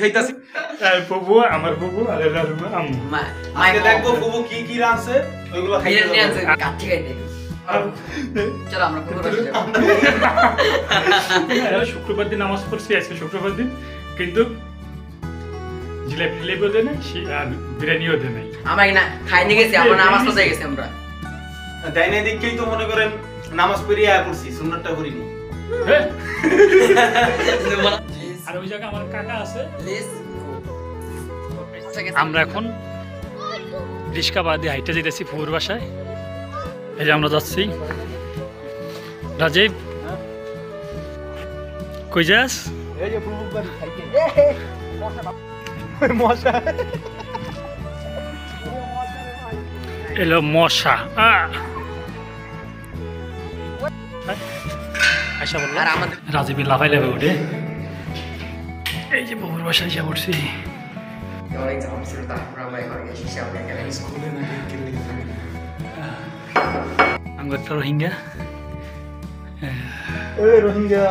খাইতাছি ফুবু আমার ফুবু আর রাজমা আম্মু আজকে দেখবো ফুবু কি কি রাঁধছে ওইগুলো খাইতে বিরিয়ানি আছে কাচ্চি খাইতে চলো আমরা পুরো শুক্রবার দিন নামাজ পড়ছি আজকে শুক্রবার দিন কিন্তু জিলাপিও দেয় নাই আর বিরিয়ানিও দেয় নাই আমরা না খাইতে গেছি আমরা নামাজ পড়তে গেছি আমরা ডাইনে দিকেই তো মনে করেন নামাজ পড়িয়ে আয়া পড়ছি সুন্নাতটা করিনি আর ওই জায়গায় আমার কাকা আছে লেস আমরা এখন রিস্কা বাদে হাইটে যেতেছি ফুর বাসায় এই যে আমরা যাচ্ছি রাজীব কই যাস এই যে ফুবু বাড়ি খাইতে মশা এলো মশা আশা বললো আর আমাদের রাজীব লাফাই লেবে উঠে এই যে বাবুর বাসায় এসে পড়ছি অনেক জাম ছিল তারপর আমরা এখানে এসে সামনে গেলাম স্কুলে না গেলে আঙ্গুর একটা রোহিঙ্গা এই রোহিঙ্গা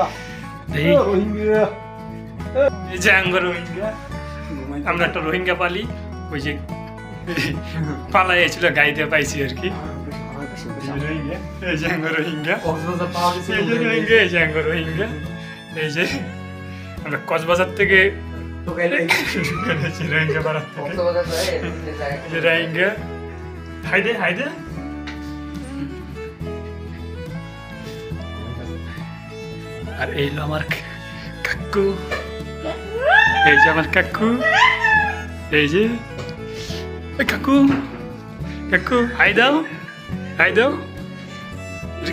এই রোহিঙ্গা এই যে আঙ্গুর রোহিঙ্গা আমরা একটা রোহিঙ্গা পালি ওই যে পালাই ছিল গাইতে পাইছি আর কি রোহিঙ্গা এই যে আঙ্গুর রোহিঙ্গা এই যে রোহিঙ্গা এই যে আঙ্গুর রোহিঙ্গা এই যে আমরা কক্সবাজার থেকে রোহিঙ্গা পাড়ার থেকে এই যে রোহিঙ্গা হাইদে হাইদে আর এই হলো আমার কাকু এই যে আমার কাকু এই যে কাকু কাকু হাই দাও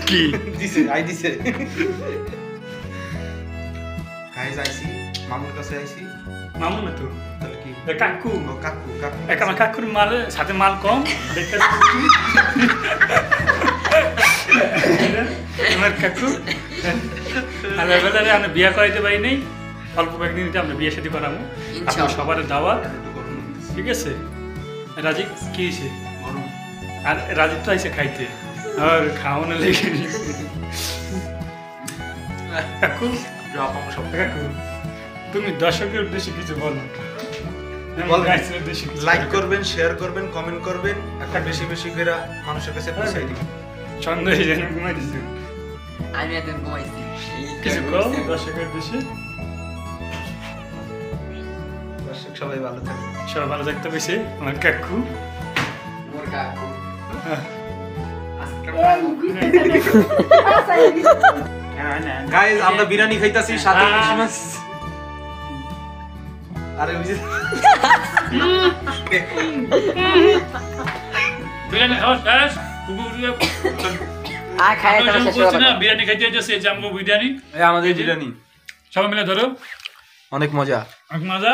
কি দিছে আই দিছে গাইস আইছি মামুর কাছে আইছি মামু না তো তাহলে কি কাকু ও কাকু কাকু এক আমার কাকুর মাল সাথে মাল কম দেখতে আমার কাকু আর এবারে আমরা বিয়ে করাইতে পারি নাই অল্প কয়েকদিন আমরা বিয়ে শাদী করাবো আপনার সবার দাওয়াত ঠিক আছে রাজীব কি হয়েছে আর রাজীব তো আইসে খাইতে আর খাওয়ানো লেগে কাকু কাকু তুমি দর্শকের উদ্দেশ্যে কিছু বলো লাইক করবেন শেয়ার করবেন কমেন্ট করবেন একটা বেশি বেশি করে মানুষের কাছে পৌঁছাই দিবেন সন্দেহ যেন ঘুমাই দিচ্ছি আমি এত ঘুমাইছি কিছু কম দর্শকের উদ্দেশ্যে দর্শক সবাই ভালো থাকবে সবাই ভালো থাকতে পেয়েছে আমার কাকু মোর কাকু গাইস আমরা বিরিয়ানি খাইতাছি সাথে ইলিশ মাছ আরে ওই যে বিরিয়ানি খাওয়া শেষ আ খায় তো শেষ হলো না বিরিয়ানি খাইতে যাচ্ছে জাম্বো বিরিয়ানি এই আমাদের বিরিয়ানি সবাই মিলে ধরো অনেক মজা অনেক মজা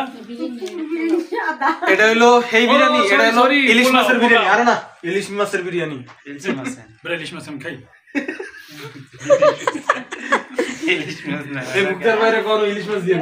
এটা হলো এই বিরিয়ানি sorry, এটা হলো sorry, ইলিশ পোলাও, মাছের বিরিয়ানি পোলাও। আরে না ইলিশ মাছের বিরিয়ানি ইলিশ মাছ আমি খাই এই মুখের বাইরে কোন ইলিশ মাছ দিয়ে